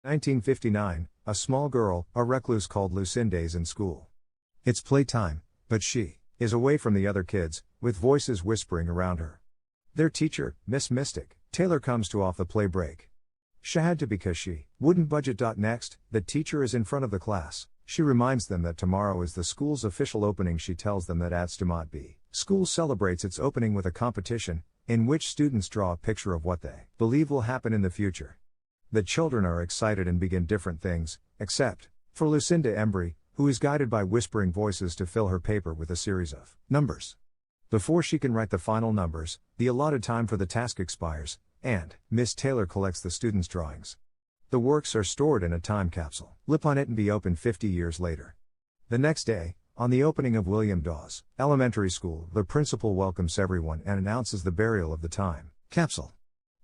1959, a small girl, a recluse called Lucinda is in school. It's playtime, but she is away from the other kids, with voices whispering around her. Their teacher, Miss Mystic, Taylor, comes to off the play break. She had to because she wouldn't budget. Next, the teacher is in front of the class. She reminds them that tomorrow is the school's official opening. She tells them that at Stamat B, school celebrates its opening with a competition, in which students draw a picture of what they believe will happen in the future. The children are excited and begin different things, except for Lucinda Embry, who is guided by whispering voices to fill her paper with a series of numbers. Before she can write the final numbers, the allotted time for the task expires, and Miss Taylor collects the students' drawings. The works are stored in a time capsule, lip on it, and be opened 50 years later. The next day, on the opening of William Dawes Elementary School, the principal welcomes everyone and announces the burial of the time capsule.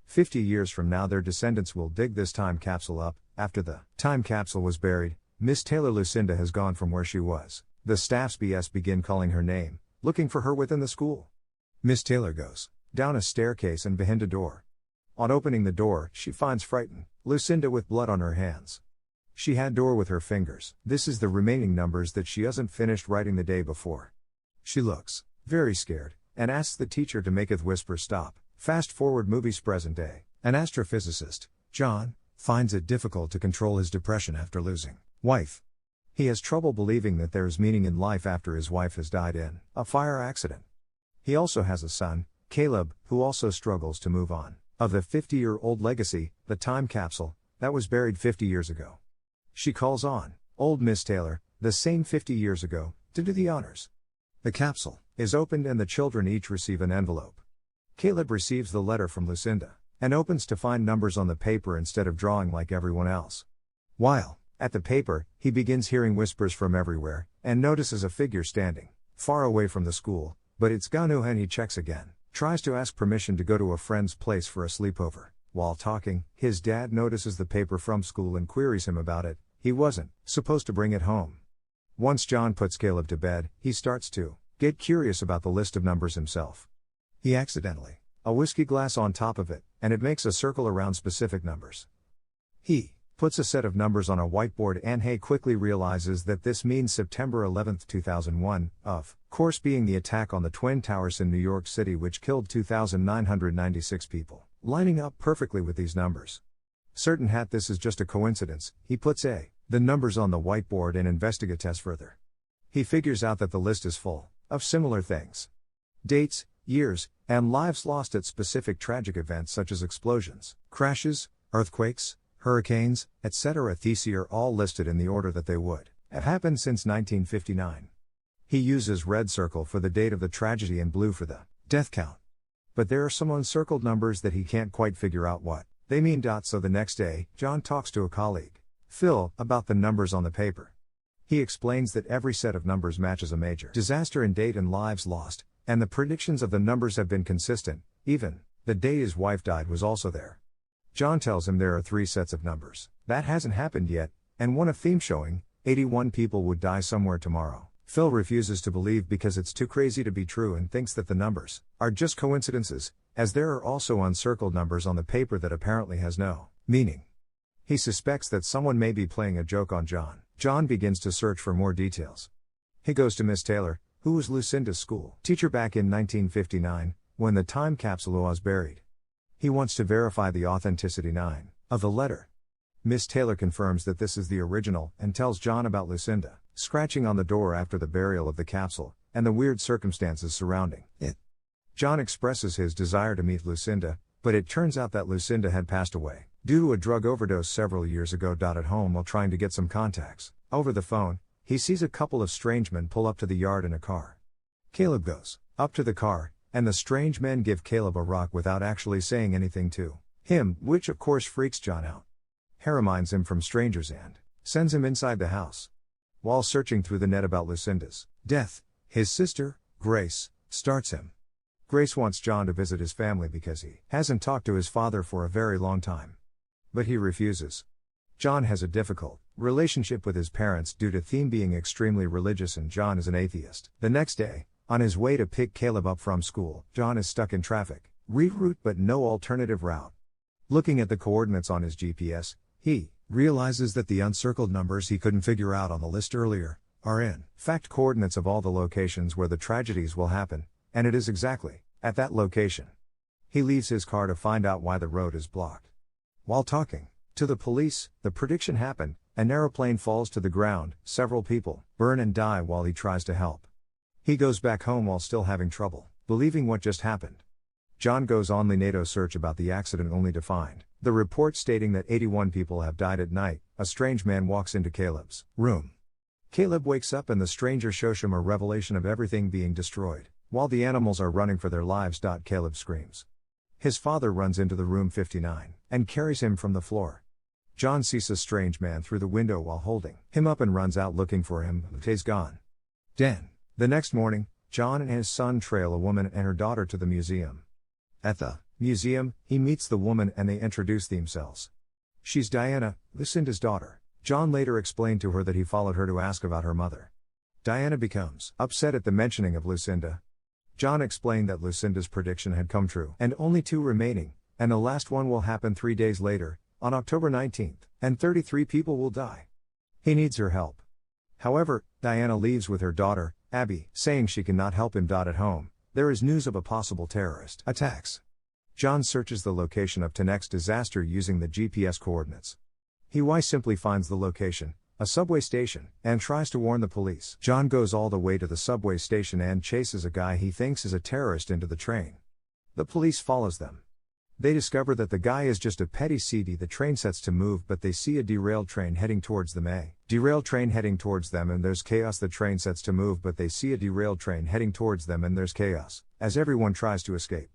50 years from now, their descendants will dig this time capsule up. After the time capsule was buried, Miss Taylor Lucinda has gone from where she was. The staff's BS begin calling her name, looking for her within the school. Miss Taylor goes down a staircase and behind a door. On opening the door, she finds frightened Lucinda with blood on her hands. She had door with her fingers. This is the remaining numbers that she hasn't finished writing the day before. She looks very scared and asks the teacher to make it whisper stop. Fast forward movies present day. An astrophysicist, John, finds it difficult to control his depression after losing wife. He has trouble believing that there is meaning in life after his wife has died in a fire accident. He also has a son, Caleb, who also struggles to move on of the 50-year-old legacy, the time capsule, that was buried 50 years ago. She calls on old Miss Taylor, the same 50 years ago, to do the honors. The capsule is opened and the children each receive an envelope. Caleb receives the letter from Lucinda and opens to find numbers on the paper instead of drawing like everyone else. While at the paper, he begins hearing whispers from everywhere and notices a figure standing far away from the school, but it's Ganu, and he checks again. Tries to ask permission to go to a friend's place for a sleepover. While talking, his dad notices the paper from school and queries him about it. He wasn't supposed to bring it home. Once John puts Caleb to bed, he starts to get curious about the list of numbers himself. He accidentally a whiskey glass on top of it, and it makes a circle around specific numbers. He puts a set of numbers on a whiteboard, and he quickly realizes that this means September 11, 2001, of course being the attack on the Twin Towers in New York City, which killed 2,996 people. Lining up perfectly with these numbers. Certain hat this is just a coincidence, he puts the numbers on the whiteboard and investigates further. He figures out that the list is full of similar things. Dates, years, and lives lost at specific tragic events such as explosions, crashes, earthquakes, hurricanes, etc. These are all listed in the order that they would have happened since 1959. He uses red circle for the date of the tragedy and blue for the death count. But there are some uncircled numbers that he can't quite figure out what they mean. So the next day, John talks to a colleague, Phil, about the numbers on the paper. He explains that every set of numbers matches a major disaster in date and lives lost, and the predictions of the numbers have been consistent. Even the day his wife died was also there. John tells him there are 3 sets of numbers that hasn't happened yet, and one a theme showing 81 people would die somewhere tomorrow. Phil refuses to believe because it's too crazy to be true and thinks that the numbers are just coincidences, as there are also uncircled numbers on the paper that apparently has no meaning. He suspects that someone may be playing a joke on John. John begins to search for more details. He goes to Miss Taylor, who was Lucinda's school teacher back in 1959, when the time capsule was buried. He wants to verify the authenticity of the letter. Miss Taylor confirms that this is the original and tells John about Lucinda scratching on the door after the burial of the capsule, and the weird circumstances surrounding it. John expresses his desire to meet Lucinda, but it turns out that Lucinda had passed away due to a drug overdose several years ago. At home, while trying to get some contacts over the phone, he sees a couple of strange men pull up to the yard in a car. Caleb goes up to the car, and the strange men give Caleb a rock without actually saying anything to him, which of course freaks John out. He reminds him from strangers and sends him inside the house. While searching through the net about Lucinda's death, his sister, Grace, starts him. Grace wants John to visit his family because he hasn't talked to his father for a very long time. But he refuses. John has a difficult relationship with his parents due to them being extremely religious, and John is an atheist. The next day, on his way to pick Caleb up from school, John is stuck in traffic. Reroute but no alternative route. Looking at the coordinates on his GPS, he realizes that the uncircled numbers he couldn't figure out on the list earlier are in fact coordinates of all the locations where the tragedies will happen, and it is exactly at that location. He leaves his car to find out why the road is blocked. While talking to the police, the prediction happened: an aeroplane falls to the ground, several people burn and die while he tries to help. He goes back home while still having trouble believing what just happened. John goes on the NATO search about the accident only to find the report stating that 81 people have died at night. A strange man walks into Caleb's room. Caleb wakes up and the stranger shows him a revelation of everything being destroyed, while the animals are running for their lives. Caleb screams. His father runs into the room 59 and carries him from the floor. John sees a strange man through the window while holding him up and runs out looking for him, but he's gone. The next morning, John and his son trail a woman and her daughter to the museum. At the museum, he meets the woman and they introduce themselves. She's Diana, Lucinda's daughter. John later explained to her that he followed her to ask about her mother. Diana becomes upset at the mentioning of Lucinda. John explained that Lucinda's prediction had come true and only 2 remaining, and the last one will happen 3 days later, on October 19th, and 33 people will die. He needs her help. However, Diana leaves with her daughter, Abby, saying she cannot help him. At home, there is news of a possible terrorist attacks. John searches the location of tonight's disaster using the GPS coordinates. He simply finds the location, a subway station, and tries to warn the police. John goes all the way to the subway station and chases a guy he thinks is a terrorist into the train. The police follows them. They discover that the guy is just a petty CD. The train sets to move, but they see a derailed train heading towards them. And there's chaos. The train sets to move, but they see a derailed train heading towards them and there's chaos, as everyone tries to escape.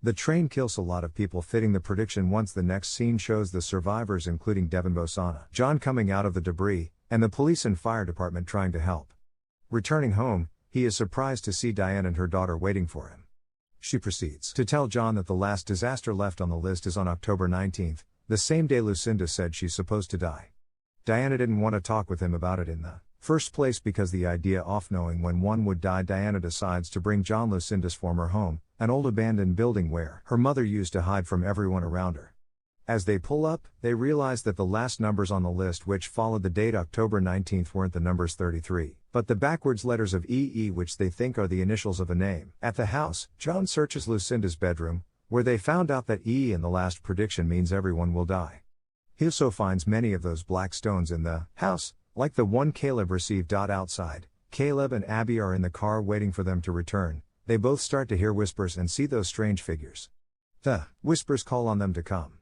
The train kills a lot of people, fitting the prediction. Once the next scene shows the survivors including Devin Bosana, John coming out of the debris, and the police and fire department trying to help. Returning home, he is surprised to see Diane and her daughter waiting for him. She proceeds to tell John that the last disaster left on the list is on October 19th, the same day Lucinda said she's supposed to die. Diana didn't want to talk with him about it in the first place because the idea of knowing when one would die. Diana decides to bring John Lucinda's former home, an old abandoned building where her mother used to hide from everyone around her. As they pull up, they realize that the last numbers on the list which followed the date October 19th weren't the numbers 33, but the backwards letters of EE, which they think are the initials of a name. At the house, John searches Lucinda's bedroom, where they found out that E in the last prediction means everyone will die. He also finds many of those black stones in the house, like the one Caleb received. Outside, Caleb and Abby are in the car waiting for them to return. They both start to hear whispers and see those strange figures. The whispers call on them to come.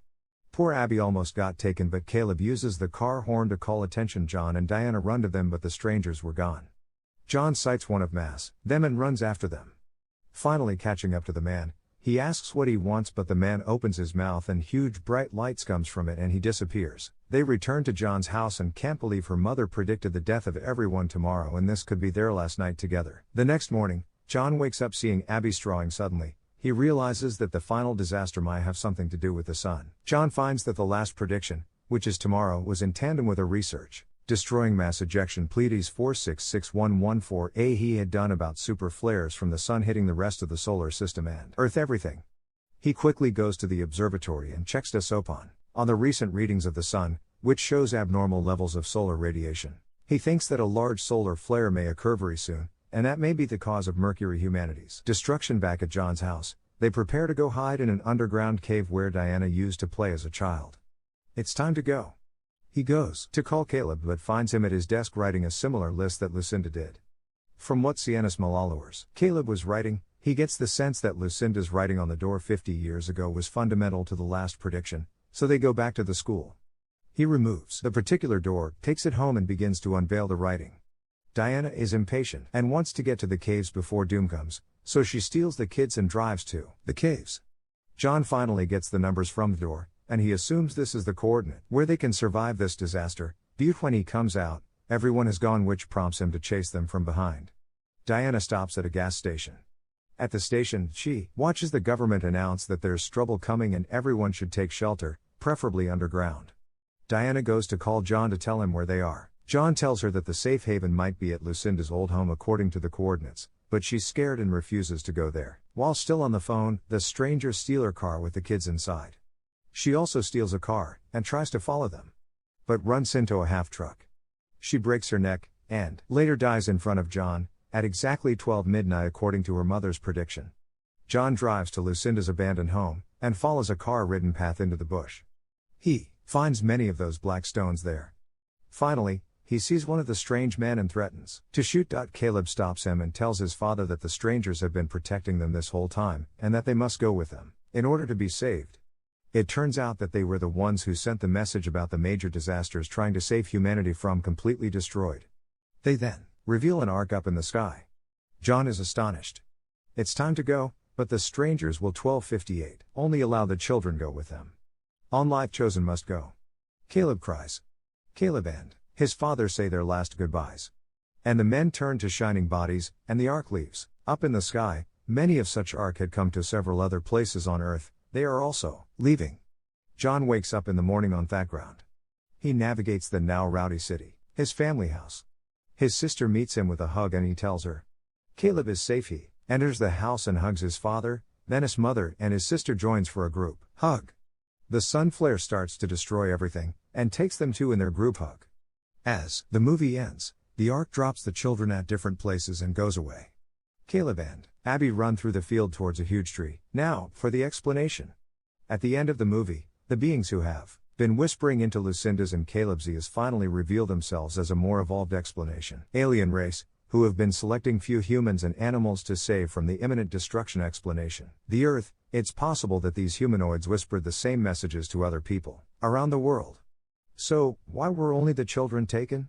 Poor Abby almost got taken, but Caleb uses the car horn to call attention. John and Diana run to them, but the strangers were gone. John sights one of them and runs after them. Finally catching up to the man, he asks what he wants, but the man opens his mouth and huge bright lights comes from it and he disappears. They return to John's house and can't believe her mother predicted the death of everyone tomorrow and this could be their last night together. The next morning, John wakes up seeing Abby strawing. Suddenly, he realizes that the final disaster might have something to do with the sun. John finds that the last prediction, which is tomorrow, was in tandem with a research destroying mass ejection Pleiades 466114a he had done about super flares from the sun hitting the rest of the solar system and Earth everything. He quickly goes to the observatory and checks Dasopon on the recent readings of the sun, which shows abnormal levels of solar radiation. He thinks that a large solar flare may occur very soon, and that may be the cause of Mercury humanity's destruction. Back at John's house, they prepare to go hide in an underground cave where Diana used to play as a child. It's time to go. He goes to call Caleb but finds him at his desk writing a similar list that Lucinda did. From what Sienna's Malalowers Caleb was writing, he gets the sense that Lucinda's writing on the door 50 years ago was fundamental to the last prediction, so they go back to the school. He removes the particular door, takes it home and begins to unveil the writing. Diana is impatient and wants to get to the caves before doom comes, so she steals the kids and drives to the caves. John finally gets the numbers from the door, and he assumes this is the coordinate where they can survive this disaster. But when he comes out, everyone has gone, which prompts him to chase them from behind. Diana stops at a gas station. At the station, she watches the government announce that there's trouble coming and everyone should take shelter, preferably underground. Diana goes to call John to tell him where they are. John tells her that the safe haven might be at Lucinda's old home according to the coordinates, but she's scared and refuses to go there. While still on the phone, the strangers steal her car with the kids inside. She also steals a car, and tries to follow them. but runs into a half-truck. She breaks her neck, and later dies in front of John, at exactly 12 midnight according to her mother's prediction. John drives to Lucinda's abandoned home, and follows a car-ridden path into the bush. He finds many of those black stones there. Finally, he sees one of the strange men and threatens to shoot. Caleb stops him and tells his father that the strangers have been protecting them this whole time, and that they must go with them, in order to be saved. It turns out that they were the ones who sent the message about the major disasters trying to save humanity from completely destroyed. They then reveal an ark up in the sky. John is astonished. It's time to go, but the strangers will 1258 only allow the children go with them. On life chosen must go. Caleb cries. Caleb and his father say their last goodbyes. And the men turn to shining bodies, and the ark leaves. Up in the sky, many of such ark had come to several other places on earth, they are also leaving. John wakes up in the morning on that ground. He navigates the now rowdy city, his family house. His sister meets him with a hug and he tells her Caleb is safe. He enters the house and hugs his father, then his mother and his sister joins for a group hug. The sun flare starts to destroy everything, and takes them too in their group hug. As the movie ends, the ark drops the children at different places and goes away. Caleb and Abby run through the field towards a huge tree. Now, for the explanation. At the end of the movie, the beings who have been whispering into Lucinda's and Caleb's ears finally reveal themselves as a more evolved explanation. Alien race, who have been selecting few humans and animals to save from the imminent destruction explanation. The Earth, it's possible that these humanoids whispered the same messages to other people around the world. So, why were only the children taken?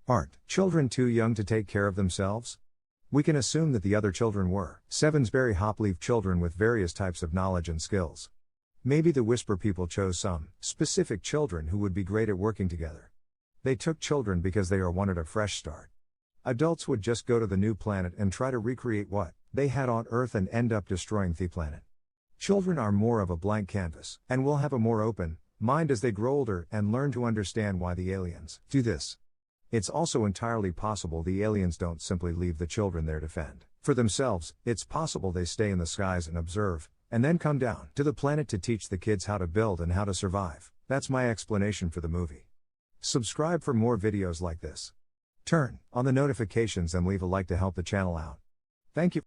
Aren't children too young to take care of themselves? We can assume that the other children were Sevensberry Hopleaf children with various types of knowledge and skills. Maybe the Whisper people chose some specific children who would be great at working together. They took children because they wanted a fresh start. Adults would just go to the new planet and try to recreate what they had on Earth and end up destroying the planet. Children are more of a blank canvas, and will have a more open mind as they grow older and learn to understand why the aliens do this. It's also entirely possible the aliens don't simply leave the children there to fend for themselves. It's possible they stay in the skies and observe, and then come down to the planet to teach the kids how to build and how to survive. That's my explanation for the movie. Subscribe for more videos like this. Turn on the notifications and leave a like to help the channel out. Thank you.